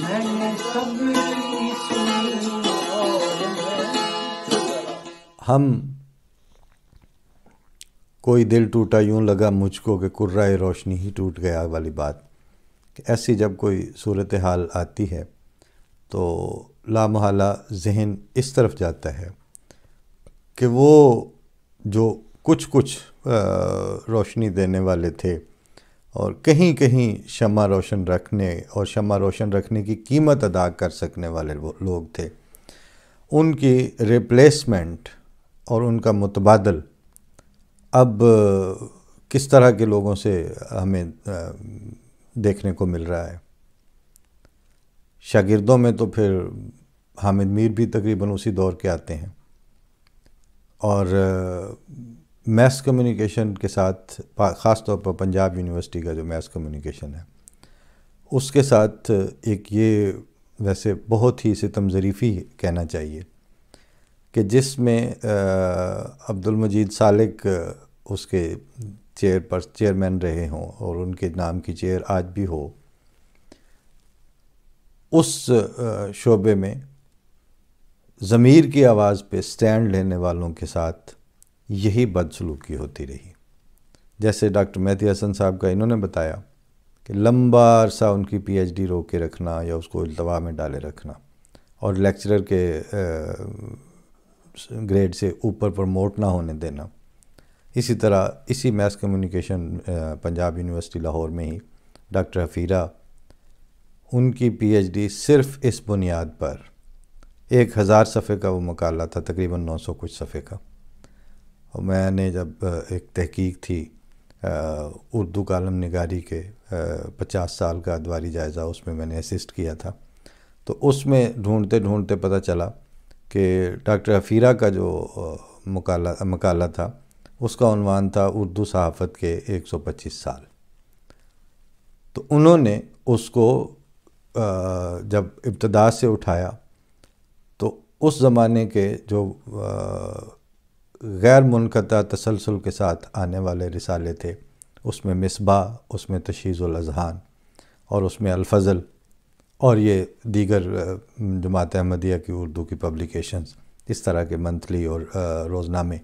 میں نے سب کی سنی اور ہم کوئی دل ٹوٹا یوں لگا مجھ کو کہ کرۂ روشنی ہی ٹوٹ گیا والی بات، کہ ایسی جب کوئی صورتحال آتی ہے تو لامحالہ ذہن اس طرف جاتا ہے کہ وہ جو کچھ روشنی دینے والے تھے اور کہیں کہیں شمع روشن رکھنے اور شمع روشن رکھنے کی قیمت ادا کر سکنے والے لوگ تھے، ان کی ریپلیسمنٹ اور ان کا متبادل اب کس طرح کے لوگوں سے ہمیں دیکھنے کو مل رہا ہے۔ شاگردوں میں تو پھر حامد میر بھی تقریباً اسی دور کے آتے ہیں، اور میس کمیونیکیشن کے ساتھ خاص طور پر پنجاب یونیورسٹی کا جو میس کمیونیکیشن ہے اس کے ساتھ ایک یہ ویسے بہت ہی ستم ظریفی کہنا چاہیے کہ جس میں عبدالمجید سالک اس کے چیئرمین رہے ہوں اور ان کے نام کی چیئر آج بھی ہو، اس شعبے میں ضمیر کی آواز پہ سٹینڈ لینے والوں کے ساتھ یہی بدسلوکی ہوتی رہی۔ جیسے ڈاکٹر مہدی حسن صاحب کا انہوں نے بتایا کہ لمبا عرصہ ان کی پی ایچ ڈی روک کے رکھنا یا اس کو التوا میں ڈالے رکھنا اور لیکچرر کے گریڈ سے اوپر پروموٹ نہ ہونے دینا۔ اسی طرح اسی mass communication Punjab university Lahore میں ہی ڈاکٹر حفیرہ، ان کی پی ایچ ڈی صرف اس بنیاد پر 1000 صفحے کا وہ مقالہ تھا، تقریباً 900 کچھ صفحے کا، اور میں نے جب ایک تحقیق تھی اردو کالم نگاری کے 50 سال کا ادواری جائزہ، اس میں نے اسسٹ کیا تھا، تو اس میں ڈھونڈتے ڈھونڈتے پتہ چلا کہ ڈاکٹر حفیرہ کا جو مقالہ تھا اس کا عنوان تھا اردو صحافت کے 125 سال۔ تو انہوں نے اس کو جب ابتدا سے اٹھایا تو اس زمانے کے جو غیر منقطع تسلسل کے ساتھ آنے والے رسالے تھے، اس میں مصباح، اس میں تشہیز الاذہان، اور اس میں الفضل، اور یہ دیگر جماعت احمدیہ کی اردو کی پبلیکیشنز، اس طرح کے منتھلی اور روزنامے،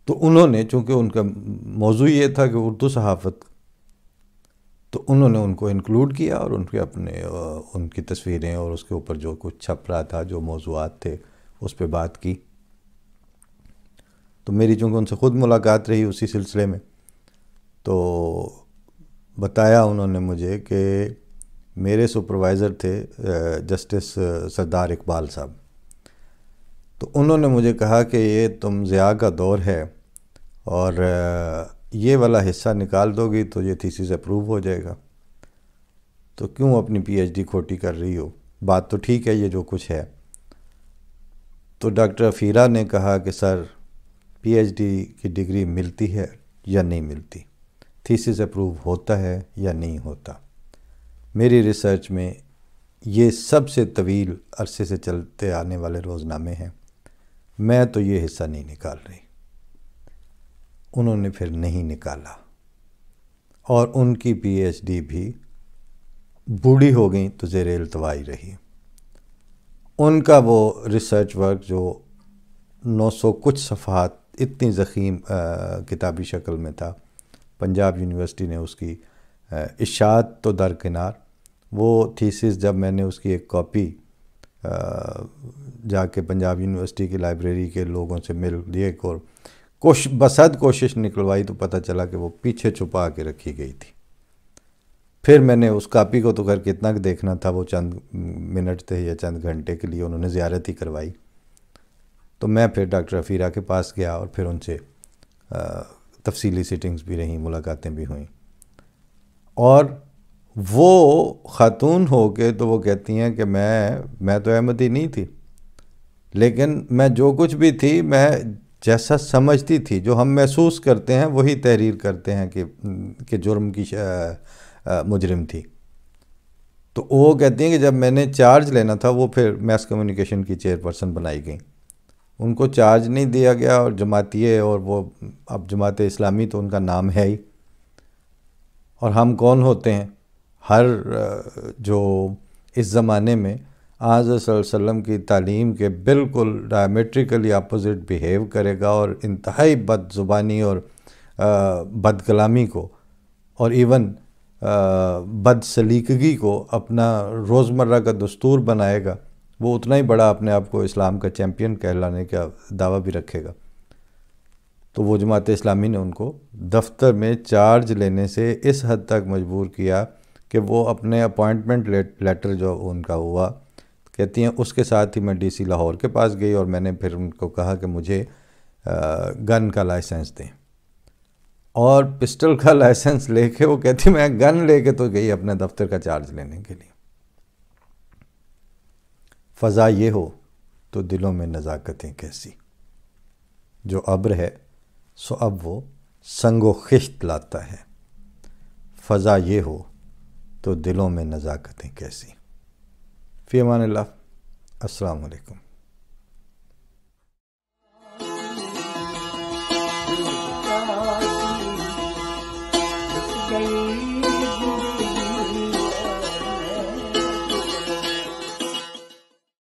تو انہوں نے چونکہ ان کا موضوع یہ تھا کہ اردو صحافت، تو انہوں نے ان کو انکلوڈ کیا اور ان کی تصویریں اور اس کے اوپر جو کچھ چھپ رہا تھا، جو موضوعات تھے، اس پہ بات کی۔ تو میری چونکہ ان سے خود ملاقات رہی اسی سلسلے میں، تو بتایا انہوں نے مجھے کہ میرے سپروائزر تھے جسٹس سردار اقبال صاحب، تو انہوں نے مجھے کہا کہ یہ تم ضیاء کا دور ہے اور یہ والا حصہ نکال دو گی تو یہ تھیسس اپروو ہو جائے گا، تو کیوں اپنی پی ایچ ڈی کھوٹی کر رہی ہو، بات تو ٹھیک ہے یہ جو کچھ ہے۔ تو ڈاکٹر حفیرہ نے کہا کہ سر، پی ایچ ڈی کی ڈگری ملتی ہے یا نہیں ملتی، تھیسس اپروو ہوتا ہے یا نہیں ہوتا، میری ریسرچ میں یہ سب سے طویل عرصے سے چلتے آنے والے روزنامے ہیں، میں تو یہ حصہ نہیں نکال رہی۔ انہوں نے پھر نہیں نکالا اور ان کی پی ایچ ڈی بھی بوڑھی ہو گئیں تو زیر التوائی رہی۔ ان کا وہ ریسرچ ورک جو 900 کچھ صفحات اتنی ضخیم کتابی شکل میں تھا، پنجاب یونیورسٹی نے اس کی اشاعت تو درکنار، وہ تھیسس جب میں نے اس کی ایک کاپی جا کے پنجاب یونیورسٹی کی لائبریری کے لوگوں سے مل لیے اور بسد کوشش نکلوائی تو پتہ چلا کہ وہ پیچھے چھپا کے رکھی گئی تھی۔ پھر میں نے اس کاپی کو تو خیر کتنا دیکھنا تھا، وہ چند منٹ تھے یا چند گھنٹے کے لیے، انہوں نے زیارت ہی کروائی، تو میں پھر ڈاکٹر حفیرہ کے پاس گیا اور پھر ان سے تفصیلی سیٹنگز بھی رہیں، ملاقاتیں بھی ہوئیں، اور وہ خاتون ہو کے تو وہ کہتی ہیں کہ میں تو احمدی نہیں تھی، لیکن میں جو کچھ بھی تھی، میں جیسا سمجھتی تھی، جو ہم محسوس کرتے ہیں وہی تحریر کرتے ہیں کہ جرم کی مجرم تھی۔ تو وہ کہتی ہیں کہ جب میں نے چارج لینا تھا، وہ پھر میس کمیونیکیشن کی چیئرپرسن بنائی گئیں، ان کو چارج نہیں دیا گیا، اور جماعتیے، اور وہ اب جماعت اسلامی تو ان کا نام ہے ہی، اور ہم کون ہوتے ہیں، ہر جو اس زمانے میں آج صلی اللہ علیہ وسلم کی تعلیم کے بالکل ڈائمیٹریکلی اپوزٹ بیہیو کرے گا اور انتہائی بد زبانی اور بد کلامی کو اور ایون بد سلیقگی کو اپنا روزمرہ کا دستور بنائے گا، وہ اتنا ہی بڑا اپنے آپ کو اسلام کا چیمپئن کہلانے کا دعویٰ بھی رکھے گا۔ تو وہ جماعت اسلامی نے ان کو دفتر میں چارج لینے سے اس حد تک مجبور کیا کہ وہ اپنے اپوائنٹمنٹ لیٹر جو ان کا ہوا، کہتی ہیں اس کے ساتھ ہی میں ڈی سی لاہور کے پاس گئی اور میں نے پھر ان کو کہا کہ مجھے گن کا لائسنس دیں، اور پسٹل کا لائسنس لے کے وہ کہتی میں گن لے کے تو گئی اپنے دفتر کا چارج لینے کے لیے۔ فضا یہ ہو تو دلوں میں نزاکتیں کیسی، جو ابر ہے سو اب وہ سنگ و خشت لاتا ہے، فضا یہ ہو تو دلوں میں نزاکتیں کیسی۔ فی امان اللہ، السلام علیکم۔ گئی